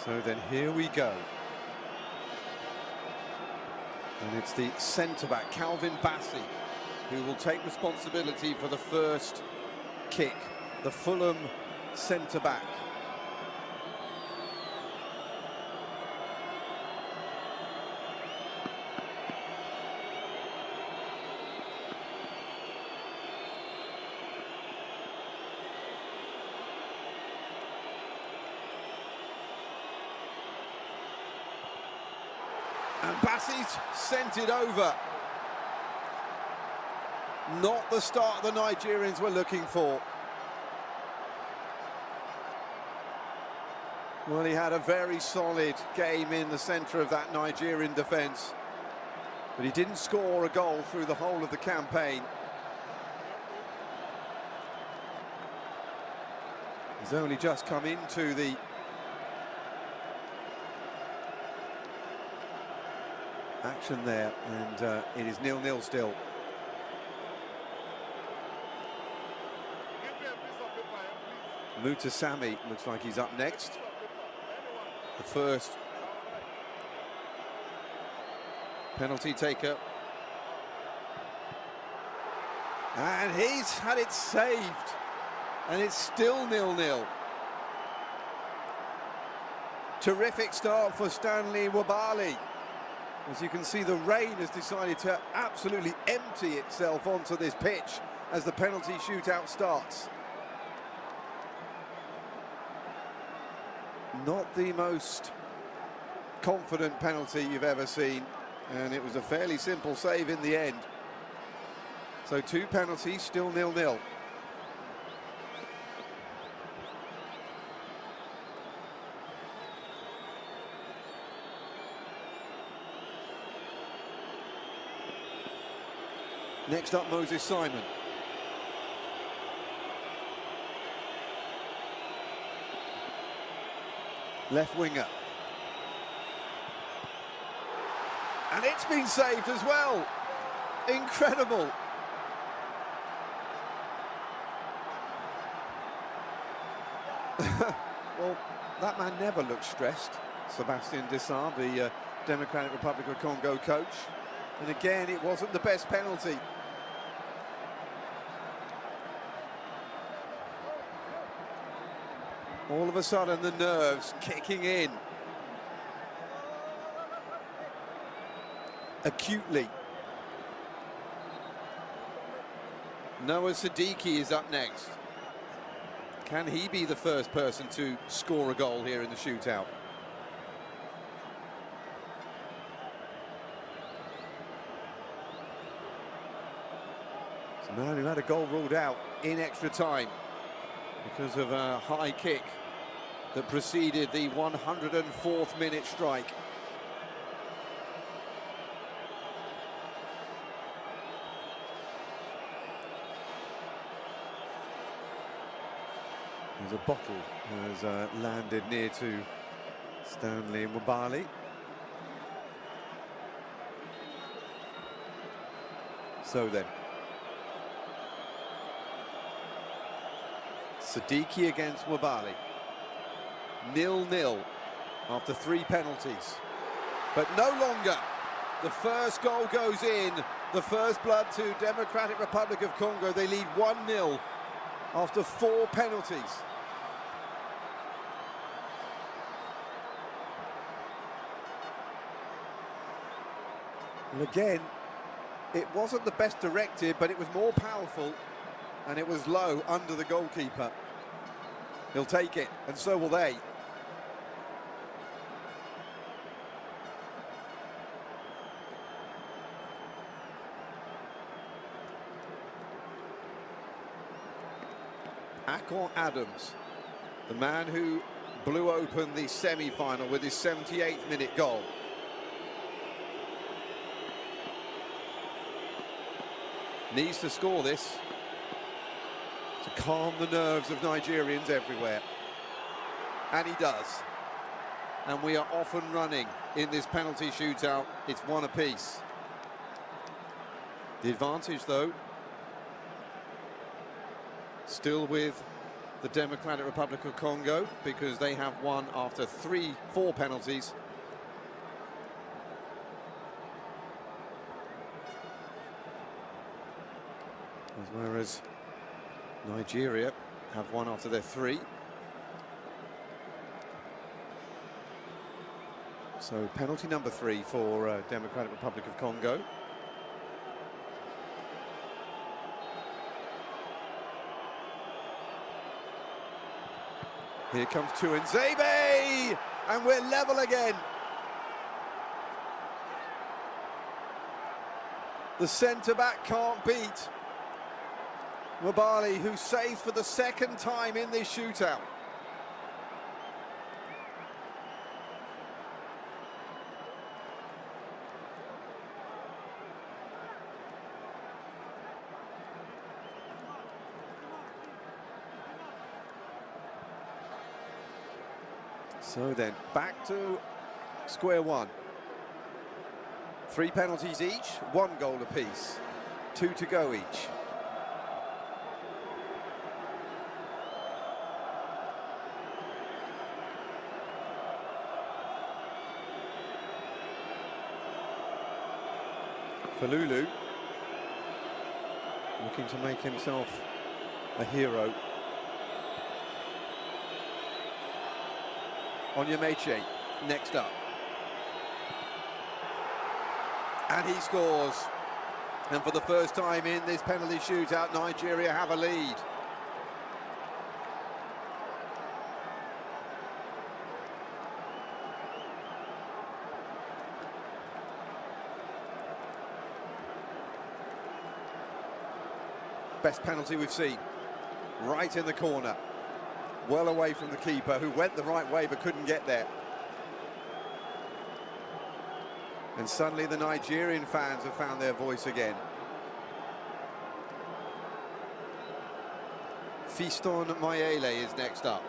So then here we go. And it's the centre-back, Calvin Bassey, who will take responsibility for the first kick. The Fulham centre-back. And Bassey's sent it over. Not the start the Nigerians were looking for. Well, he had a very solid game in the centre of that Nigerian defence, but he didn't score a goal through the whole of the campaign. He's only just come into the action there, and it is 0-0 still. Mutasami looks like he's up next. The first penalty taker. And he's had it saved. And it's still 0-0. Terrific start for Stanley Nwabali. As you can see, the rain has decided to absolutely empty itself onto this pitch as the penalty shootout starts. Not the most confident penalty you've ever seen, and it was a fairly simple save in the end. So 2 penalties, still 0-0. Next up, Moses Simon. Left winger. And it's been saved as well. Incredible. Well, that man never looked stressed. Sebastian Dessart, the Democratic Republic of Congo coach. And again, it wasn't the best penalty. All of a sudden, the nerves kicking in. Acutely. Noah Siddiqui is up next. Can he be the first person to score a goal here in the shootout? It's a man who had a goal ruled out in extra time because of a high kick that preceded the 104th minute strike. There's a bottle has landed near to Stanley Nwabali. So then, Siddiqui against Nwabali. 0-0 after 3 penalties. But no longer. The first goal goes in. The first blood to Democratic Republic of Congo. They lead 1-0 after 4 penalties. And again, it wasn't the best directed, but it was more powerful, and it was low under the goalkeeper. He'll take it, and so will they. Akon Adams, the man who blew open the semi-final with his 78th minute goal. Needs to score this to calm the nerves of Nigerians everywhere. And he does. And we are off and running in this penalty shootout. It's 1 apiece. The advantage, though, still with the Democratic Republic of Congo, because they have won after 4 penalties. Whereas Nigeria have won after their 3. So penalty number 3 for Democratic Republic of Congo. Here comes Tuanzebe, and we're level again. The centre-back can't beat Wabali, who saves for the 2nd time in this shootout. So then, back to square one. 3 penalties each, 1 goal apiece, 2 to go each. Falulu looking to make himself a hero. Onyemeche next up. And he scores. And for the first time in this penalty shootout, Nigeria have a lead. Best penalty we've seen. Right in the corner. Well away from the keeper, who went the right way but couldn't get there. And suddenly the Nigerian fans have found their voice again. Fiston Mayele is next up.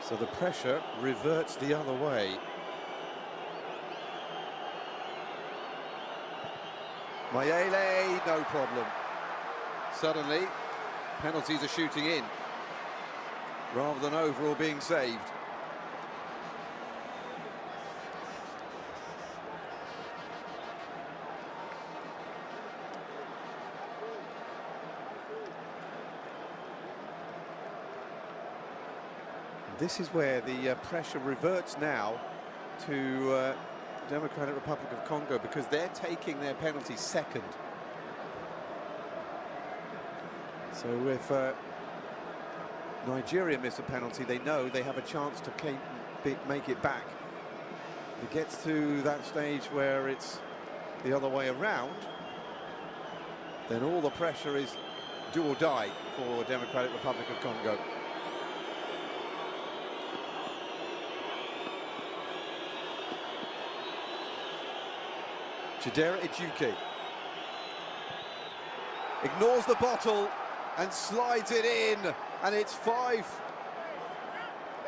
So the pressure reverts the other way. Mayele, no problem. Suddenly, penalties are shooting in, rather than over or being saved. This is where the pressure reverts now to Democratic Republic of Congo, because they're taking their penalty second. So if Nigeria miss a penalty, they know they have a chance to make it back. If it gets to that stage where it's the other way around, then all the pressure is do or die for Democratic Republic of Congo. Chidera Ejuke ignores the bottle and slides it in, and it's 5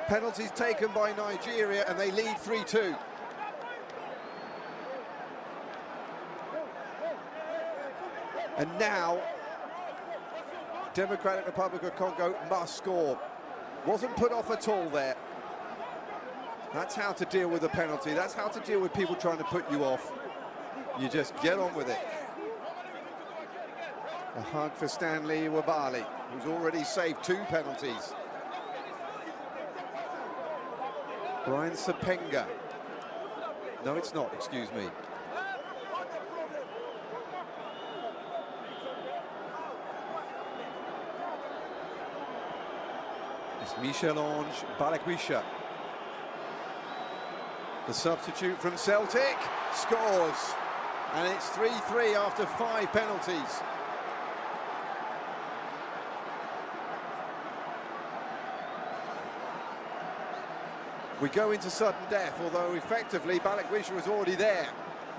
penalties taken by Nigeria, and they lead 3-2. And now Democratic Republic of Congo must score. Wasn't put off at all there. That's how to deal with a penalty. That's how to deal with people trying to put you off. You just get on with it. A hug for Stanley Wabali, who's already saved 2 penalties. Brian Sapenga. No, it's not, excuse me. It's Michel-Ange Balakwisha. The substitute from Celtic scores. And it's 3-3 after 5 penalties. We go into sudden death, although effectively Balakwisha was already there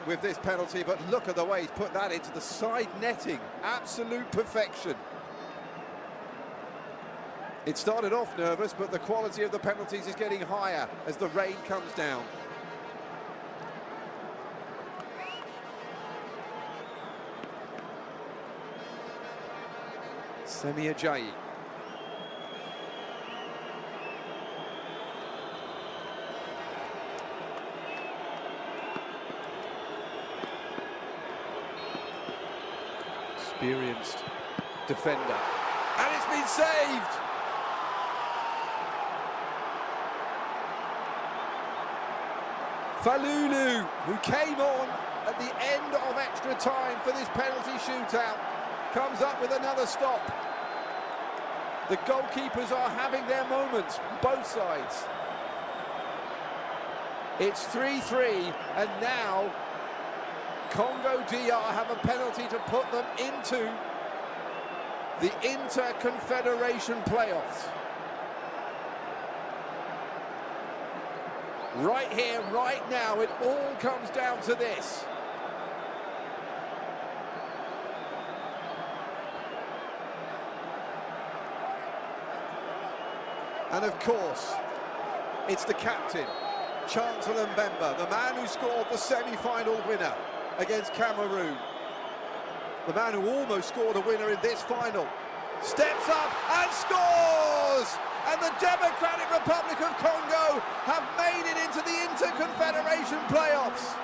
with this penalty, but look at the way he's put that into the side netting. Absolute perfection. It started off nervous, but the quality of the penalties is getting higher as the rain comes down. Semi Ajayi. Experienced defender. And it's been saved! Falulu, who came on at the end of extra time for this penalty shootout, comes up with another stop. The goalkeepers are having their moments, both sides. It's 3-3, and now Congo DR have a penalty to put them into the Inter-Confederation playoffs. Right here, right now, it all comes down to this. And of course, it's the captain, Chancellor Mbemba, the man who scored the semi-final winner against Cameroon. The man who almost scored a winner in this final. Steps up and scores! And the Democratic Republic of Congo have made it into the Inter-Confederation playoffs.